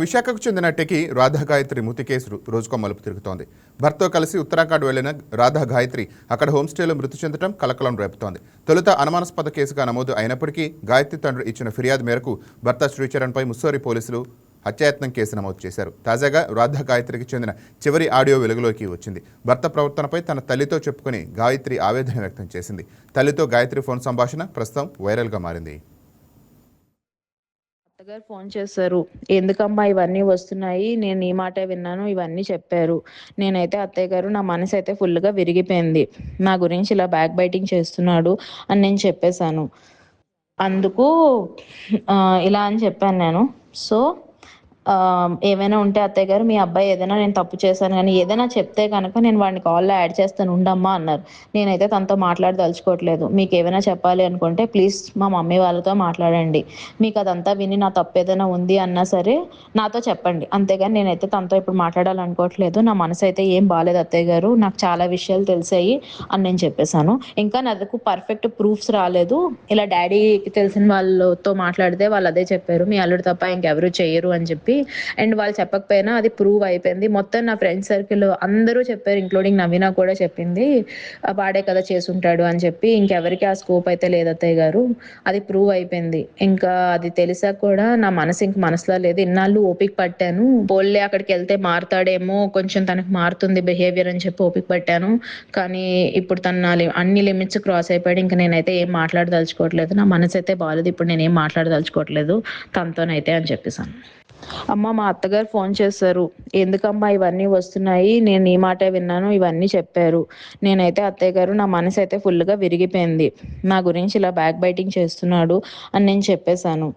విశాఖకు చెందిన టెకి రాధా గాయత్రి మృతి కేసు రోజుకో మలుపు తిరుగుతోంది. భర్తతో కలిసి ఉత్తరాఖండ్ వెళ్లిన రాధా గాయత్రి అక్కడ హోంస్టేలో మృతి చెందడం కలకలం రేపుతోంది. తొలుత అనుమానాస్పద కేసుగా నమోదు అయినప్పటికీ గాయత్రి తండ్రి ఇచ్చిన ఫిర్యాదు మేరకు భర్త శ్రీచరణ్పై ముస్సోరి పోలీసులు హత్యాయత్నం కేసు నమోదు చేశారు. తాజాగా రాధా గాయత్రికి చెందిన చివరి ఆడియో వెలుగులోకి వచ్చింది. భర్త ప్రవర్తనపై తన తల్లితో చెప్పుకుని గాయత్రి ఆవేదన వ్యక్తం చేసింది. తల్లితో గాయత్రి ఫోన్ సంభాషణ ప్రస్తుతం వైరల్గా మారింది. అత్తగారు ఫోన్ చేశారు. ఎందుకమ్మా ఇవన్నీ వస్తున్నాయి, నేను ఈ మాటే విన్నాను, ఇవన్నీ చెప్పారు. నేనైతే అత్తయ్య గారు నా మనసు అయితే ఫుల్గా విరిగిపోయింది. నా గురించి ఇలా బ్యాక్ బైటింగ్ చేస్తున్నాడు అని నేను చెప్పేశాను. అందుకు ఇలా అని చెప్పాను నేను. సో ఏమైనా ఉంటే అత్తయ్య గారు, మీ అబ్బాయి ఏదైనా నేను తప్పు చేశాను కానీ ఏదైనా చెప్తే కనుక నేను వాడిని కాల్లో యాడ్ చేస్తాను ఉండమ్మా అన్నారు. నేనైతే తనతో మాట్లాడదలుచుకోవట్లేదు. మీకు ఏమైనా చెప్పాలి అనుకుంటే ప్లీజ్ మా మమ్మీ వాళ్ళతో మాట్లాడండి. మీకు అదంతా విని నా తప్పు ఏదైనా ఉంది అన్నా సరే నాతో చెప్పండి. అంతేగాని నేనైతే తనతో ఇప్పుడు మాట్లాడాలనుకోవట్లేదు. నా మనసు అయితే ఏం బాలేదు అత్తయ్య గారు, నాకు చాలా విషయాలు తెలిసాయి అని నేను చెప్పేశాను. ఇంకా నాకు పర్ఫెక్ట్ ప్రూఫ్స్ రాలేదు. ఇలా డాడీకి తెలిసిన వాళ్ళతో మాట్లాడితే వాళ్ళు అదే చెప్పారు, మీ అల్లుడు తప్ప ఇంకెవరు చేయరు అని చెప్పి. అండ్ వాళ్ళు చెప్పకపోయినా అది ప్రూవ్ అయిపోయింది. మొత్తం నా ఫ్రెండ్ సర్కిల్ అందరూ చెప్పారు, ఇంక్లూడింగ్ నవీన కూడా చెప్పింది వాడే కదా చేసుంటాడు అని చెప్పి. ఇంకెవరికి ఆ స్కోప్ అయితే లేదు అత్తయ్య గారు, అది ప్రూవ్ అయిపోయింది. ఇంకా అది తెలిసాక కూడా నా మనసు ఇంక మనసులో లేదు. ఇన్నాళ్ళు ఓపిక పట్టాను, పోల్లే అక్కడికి వెళ్తే మారుతాడేమో, కొంచెం తనకు మారుతుంది బిహేవియర్ అని చెప్పి ఓపిక పట్టాను. కానీ ఇప్పుడు తన అన్ని లిమిట్స్ క్రాస్ అయిపోయాడు. ఇంకా నేనైతే ఏం మాట్లాడదలుచుకోవట్లేదు. నా మనసు అయితే బాగాలేదు. ఇప్పుడు నేనేం మాట్లాడదలుచుకోవట్లేదు తనతోనైతే అని చెప్పేసాను. అమ్మ, మా అత్తగారు ఫోన్ చేశారు. ఎందుకమ్మా ఇవన్నీ వస్తున్నాయి, నేను ఈ మాటే విన్నాను, ఇవన్నీ చెప్పారు. నేనైతే అత్తయ్య గారు నా మనసు అయితే ఫుల్గా విరిగిపోయింది. నా గురించి ఇలా బ్యాక్ బైటింగ్ చేస్తున్నాడు అని నేను చెప్పేశాను.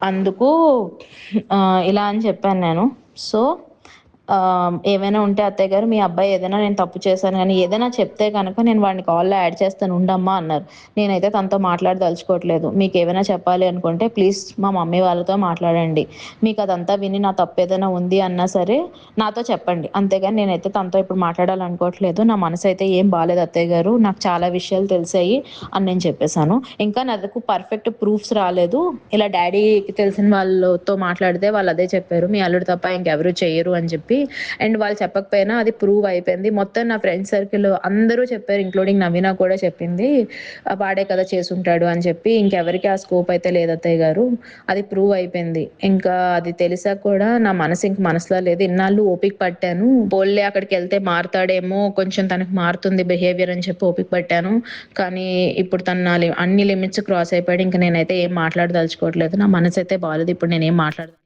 అందుకు ఇలా అని చెప్పాను నేను. సో ఏమైనా ఉంటే అత్తయ్య గారు, మీ అబ్బాయి ఏదైనా నేను తప్పు చేశాను కానీ ఏదైనా చెప్తే కనుక నేను వాడిని కాల్లో యాడ్ చేస్తాను ఉండమ్మా అన్నారు. నేనైతే తనతో మాట్లాడదలుచుకోవట్లేదు. మీకు ఏమైనా చెప్పాలి అనుకుంటే ప్లీజ్ మా మమ్మీ వాళ్ళతో మాట్లాడండి. మీకు అదంతా విని నా తప్పు ఏదైనా ఉంది అన్నా సరే నాతో చెప్పండి. అంతేగాని నేనైతే తనతో ఇప్పుడు మాట్లాడాలనుకోవట్లేదు. నా మనసు అయితే ఏం బాలేదు అత్తయ్య గారు, నాకు చాలా విషయాలు తెలిసాయి అని నేను చెప్పేశాను. ఇంకా నాకు పర్ఫెక్ట్ ప్రూఫ్స్ రాలేదు. ఇలా డాడీకి తెలిసిన వాళ్ళతో మాట్లాడితే వాళ్ళు అదే చెప్పారు, మీ అల్లుడు తప్ప ఇంకెవరు చేయరు అని చెప్పి. అండ్ వాళ్ళు చెప్పకపోయినా అది ప్రూవ్ అయిపోయింది. మొత్తం నా ఫ్రెండ్ సర్కిల్ అందరూ చెప్పారు, ఇంక్లూడింగ్ నవీన కూడా చెప్పింది వాడే కదా చేసుంటాడు అని చెప్పి. ఇంకెవరికి ఆ స్కోప్ అయితే లేదు అత్తయ్య గారు, అది ప్రూవ్ అయిపోయింది. ఇంకా అది తెలిసాక కూడా నా మనసు ఇంక మనసులో లేదు. ఇన్నాళ్ళు ఓపిక పట్టాను, పోల్లే అక్కడికి వెళ్తే మారుతాడేమో, కొంచెం తనకు మారుతుంది బిహేవియర్ అని చెప్పి ఓపిక పట్టాను. కానీ ఇప్పుడు తన అన్ని లిమిట్స్ క్రాస్ అయిపోయాడు. ఇంకా నేనైతే ఏం మాట్లాడదలుచుకోవట్లేదు. నా మనసు అయితే బాగాలేదు. ఇప్పుడు నేనేం మాట్లాడదు